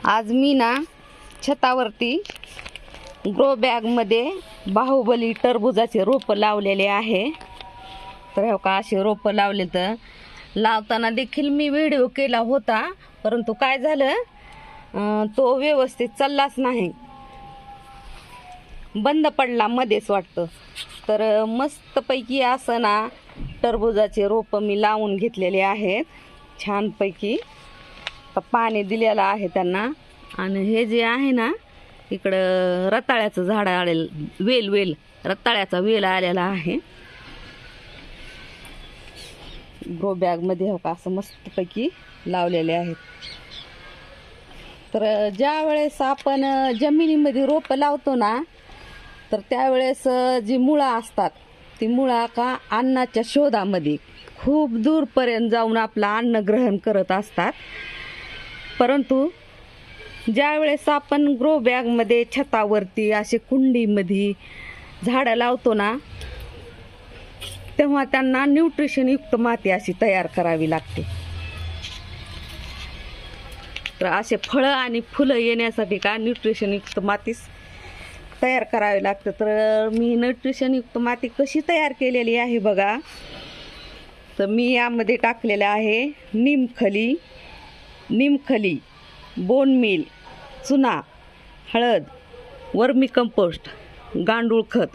आज मी ना छतावरती ग्रो बॅगमध्ये बाहुबली टरबुजाचे रोपं लावलेले आहे. तर हे का असे रोपं लावले, तर लावताना देखील मी व्हिडिओ केला होता, परंतु काय झालं तो व्यवस्थित चाललाच नाही, बंद पडला मध्येच वाटतं. तर मस्तपैकी असं ना टरबुजाचे रोपं मी लावून घेतलेले आहेत छानपैकी. तर पाणी दिलेलं आहे त्यांना. आणि हे जे आहे ना इकडं रताळ्याचं झाड आलेलं, वेल रताळ्याचा वेल आलेला आहे ग्रो बॅगमध्ये. हो का असं मस्तपैकी लावलेले आहेत. तर ज्या वेळेस आपण जमिनीमध्ये रोपं लावतो ना, तर त्यावेळेस जी मुळं असतात ती मुळं का अन्नाच्या शोधामध्ये खूप दूरपर्यंत जाऊन आपलं अन्न ग्रहण करत असतात. परंतु ज्या वेळेस आपण ग्रो बॅगमध्ये छतावरती असे कुंडीमध्ये झाडं लावतो ना, तेव्हा त्यांना न्यूट्रिशनयुक्त माती अशी तयार करावी लागते. तर असे फळं आणि फुलं येण्यासाठी का न्यूट्रिशनयुक्त मातीच तयार करावी लागते. तर मी न्यूट्रिशनयुक्त माती कशी तयार केलेली आहे बघा. तर मी यामध्ये टाकलेलं आहे निमखली, बोन मील, चुना, हळद, वर्मी कंपोस्ट, गांडूळ खत.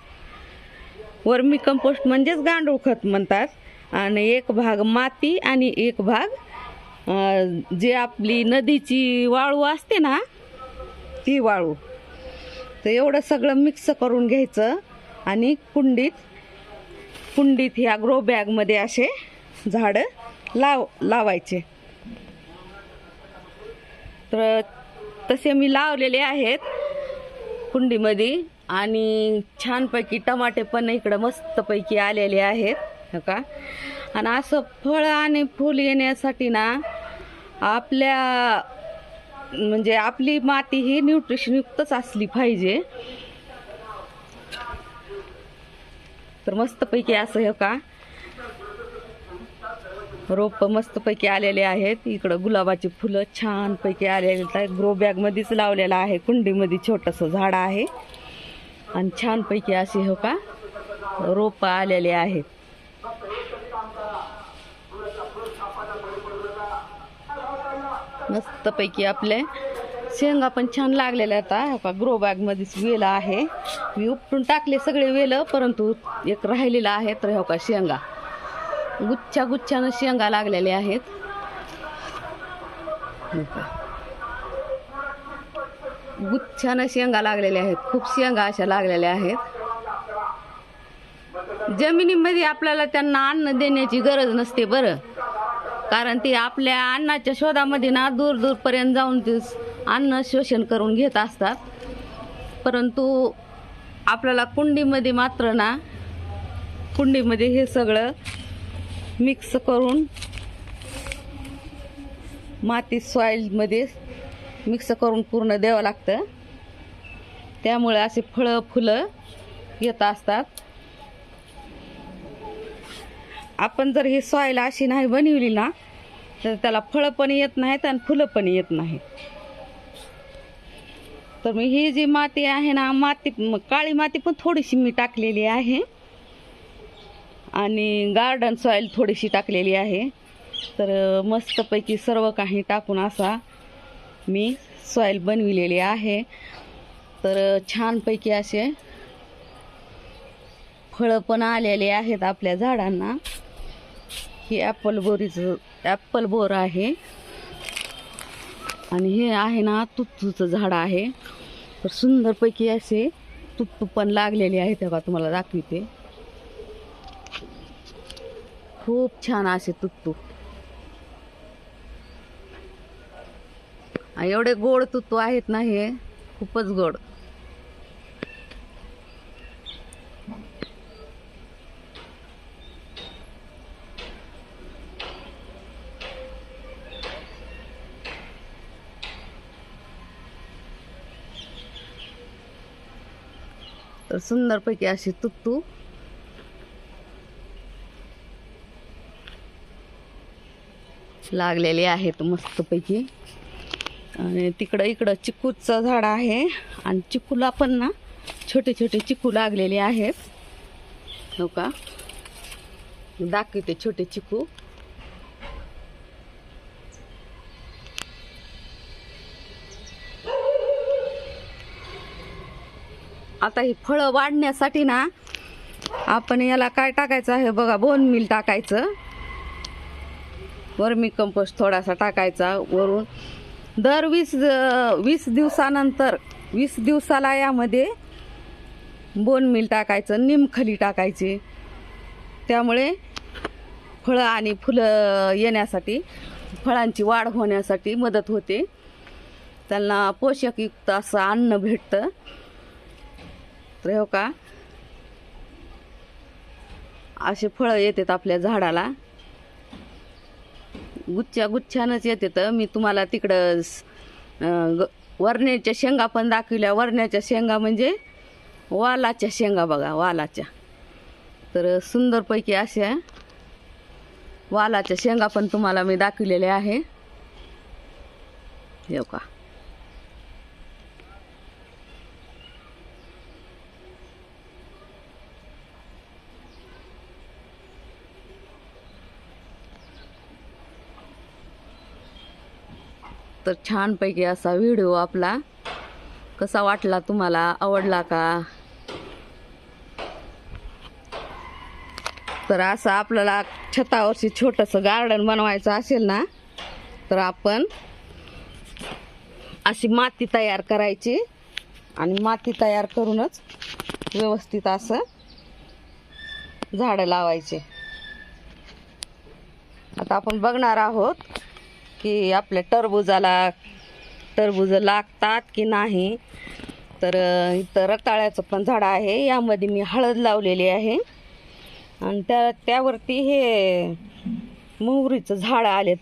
वर्मी कंपोस्ट म्हणजेच गांडूळ खत म्हणतात. आणि एक भाग माती आणि एक भाग जे आपली नदीची वाळू असते ना ती वाळू. तर एवढं सगळं मिक्स करून घ्यायचं आणि कुंडीत ह्या ग्रो बॅगमध्ये असे झाडं लावायचे. तर तसे मी लावलेले आहेत कुंडीमध्ये. आणि छानपैकी टमाटे पण इकडं मस्तपैकी आलेले आहेत हो का. आणि असं फळ आणि फूल येण्यासाठी ना आपली माती ही न्यूट्रिशनयुक्तच असली पाहिजे. तर मस्तपैकी असं हे का रोप मस्तपैकी आलेले आहेत. इकडं गुलाबाची फुलं छानपैकी आलेले आहेत. ग्रो बॅगमध्येच लावलेलं आहे, कुंडीमध्ये छोटंसं झाड आहे. आणि छानपैकी असे हो का रोप आलेले आहेत. मस्तपैकी आपले शेंगा पण छान लागलेल्या आता हो का. ग्रो बॅगमध्येच वेल आहे, मी उपटून टाकले सगळे वेल, परंतु एक राहिलेला आहे. तर हो का शेंगा गुच्छानं शेंगा लागलेल्या आहेत. गुच्छानं शेंगा लागलेल्या आहेत, खूप शेंगा अशा लागलेल्या आहेत. जमिनीमध्ये आपल्याला त्यांना अन्न देण्याची गरज नसते बरं, कारण ते आपल्या अन्नाच्या शोधामध्ये ना दूरपर्यंत जाऊन ते अन्न शोषण करून घेत असतात. परंतु आपल्याला कुंडीमध्ये मात्र ना कुंडीमध्ये हे सगळं मिक्स करून माती सॉईलमध्ये मिक्स करून पूर्ण द्यावं लागतं. त्यामुळे असे फळं फुलं येत असतात. आपण जर ही सॉईल अशी नाही बनवली ना तर त्याला फळं पण येत नाहीत आणि फुलं पण येत नाहीत. तर मी ही जी माती आहे ना काळी माती पण थोडीशी मी टाकलेली आहे आणि गार्डन सॉईल थोडीशी टाकलेली आहे. तर मस्तपैकी सर्व काही टाकून असा मी सॉईल बनविलेली आहे. तर छानपैकी असे फळं पण आलेले आहेत आपल्या झाडांना. ही ॲपल बोर आहे आणि हे आहे ना तुत्तूचं झाड आहे. तर सुंदरपैकी असे तुत्तू पण लागलेले आहेत. तेव्हा तुम्हाला दाखवते, खूप छान असे तुत्तू. एवढे गोड तुत्तू आहेत ना, हे खूपच गोड. तर सुंदरपैकी असे तुत्तू लागलेले आहेत मस्तपैकी. आणि इकडं चिकूचं झाड आहे आणि चिकूला पण ना छोटे छोटे चिकू लागलेले आहेत हो का, दाखवते छोटे चिकू. आता ही फळं वाढण्यासाठी ना आपण याला काय टाकायचं आहे बघा, बोन मील टाकायचं, वर्मी कंपोस्ट थोडासा टाकायचा वरून. दर 20 दिवसानंतर 20 दिवसाला यामध्ये बोन मील टाकायचं, निमखली टाकायची. त्यामुळे फळं आणि फुलं येण्यासाठी, फळांची वाढ होण्यासाठी मदत होते. त्यांना पोषकयुक्त असं अन्न भेटतं. तर हो का, असे फळं येतात आपल्या झाडाला, गुच्छानच येते. तर मी तुम्हाला तिकडं वरण्याच्या शेंगा पण दाखवल्या. वरण्याच्या शेंगा म्हणजे वालाच्या शेंगा बघा, वालाच्या. तर सुंदरपैकी अशा वालाच्या शेंगा पण तुम्हाला मी दाखवलेल्या आहे हो का. तर छानपैकी असा व्हिडिओ आपला कसा वाटला तुम्हाला, आवडला का? तर असं आपल्याला छतावरची छोटंसं गार्डन बनवायचं असेल ना, तर आपण अशी माती तयार करायची आणि माती तयार करूनच व्यवस्थित असं झाडं लावायचे. आता आपण बघणार आहोत की आपल्या टरबूज लागतात की नाही. तर इथं रताळ्याचं पण झाड आहे, यामध्ये मी हळद लावलेली आहे आणि त्यावरती हे मोहरीचं झाड आले.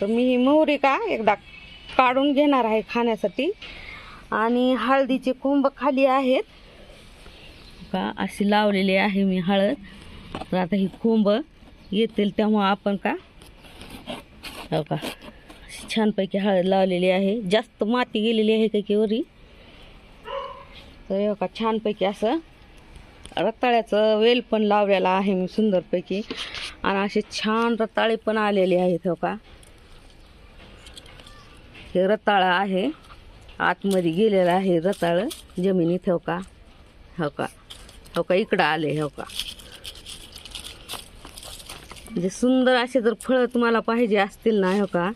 तर मी ही मोहरी का एकदा काढून घेणार आहे खाण्यासाठी. आणि हळदीचे कोंब खाली आहेत का, अशी लावलेली आहे मी हळद. तर आता ही कोंब येतील तेव्हा आपण का हो का छानपैकी हळद लावलेली आहे. जास्त माती गेलेली आहे काही वरी. तर हो का छानपैकी असं रताळ्याचं वेल पण लावलेला आहे मी सुंदरपैकी. आणि असे छान रताळे पण आलेले आहेत हो का. हे रताळं आहे, आतमध्ये गेलेलं आहे रताळं जमिनीत हो का. हो का, हो का इकडं आले हो का. म्हणजे सुंदर असे जर फळं तुम्हाला पाहिजे असतील ना हो का,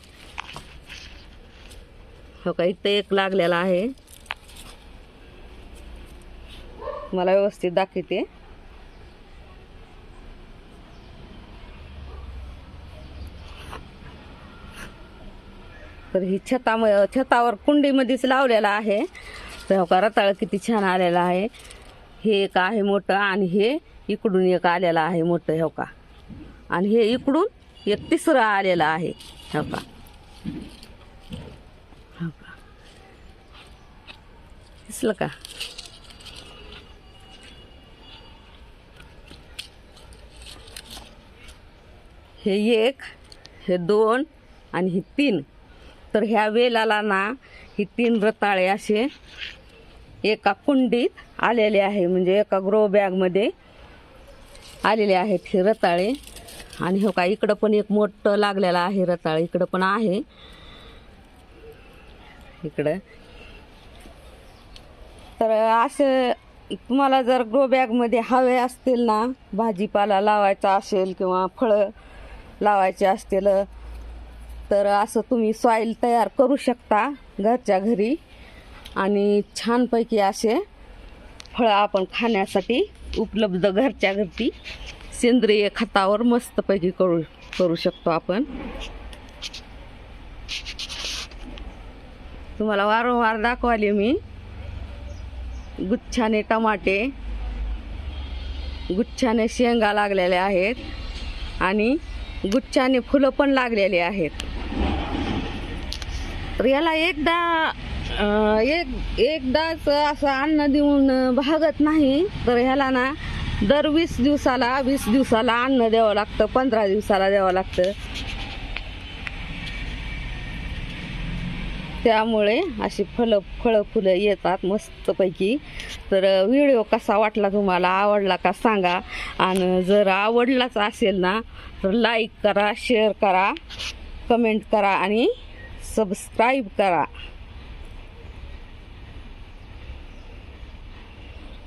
हो का इथं एक लागलेला आहे, मला व्यवस्थित दाखवते. तर ही छतावर कुंडीमध्येच लावलेला आहे. तर हो का रताळ किती छान आलेला आहे. हे एक आहे मोठं आणि हे इकडून एक आलेलं आहे मोठं हो का. आणि हे इकडून एक तिसरं आलेलं आहे हो का. हो का दिसलं का. हे एक, हे दोन आणि हे तीन. तर ह्या वेलाला ना ही 3 रताळे असे एका कुंडीत आलेले आहे, म्हणजे एका ग्रो बॅगमध्ये आलेले आहेत हे रताळे. आणि हो का इकडं पण एक मोठं लागलेलं आहे रताळ, इकडं पण आहे इकडं. तर असे तुम्हाला जर ग्रो बॅगमध्ये हवे असतील ना, भाजीपाला लावायचा असेल किंवा फळं लावायचे असतील, तर असं तुम्ही सॉईल तयार करू शकता घरच्या घरी. आणि छानपैकी असे फळं आपण खाण्यासाठी उपलब्ध घरच्या घरची सेंद्रिय खतावर मस्तपैकी करू शकतो आपण. तुम्हाला वारंवार दाखवाले मी. गुच्छाने टमाटे, गुच्छाने शेंगा लागलेल्या आहेत आणि गुच्छाने फुलं पण लागलेली आहेत. तर याला एकदाच असं अन्न देऊन भागत नाही. तर ह्याला ना दर 20 दिवसाला अन्न द्यावं लागतं, 15 दिवसाला द्यावं लागतं. त्यामुळे अशी फळं फुलं येतात मस्तपैकी. तर व्हिडिओ कसा वाटला तुम्हाला, आवडला का सांगा. आणि जर आवडलाच असेल ना तर लाईक करा, शेअर करा, कमेंट करा आणि सबस्क्राईब करा.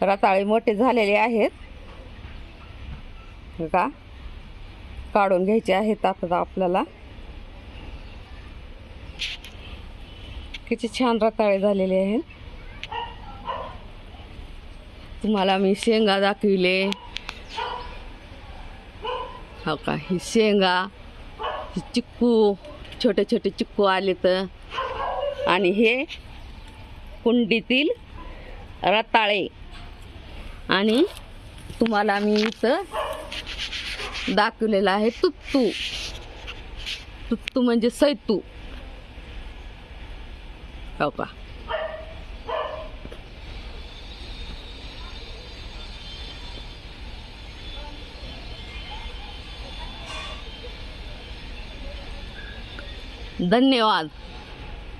रताळे मोठे झालेले आहेत का, काढून घ्यायचे आहेत आता आपल्याला. किती छान रताळे झालेले आहेत. तुम्हाला मी शेंगा दाखविले हो का, ही शेंगा, ही चिक्कू, छोटे छोटे चिक्कू आले तर, आणि हे कुंडीतील रताळे. आणि तुम्हाला मी इथं दाखवलेलं आहे तुत्तू. तुत्तू म्हणजे सैतू हो का. धन्यवाद.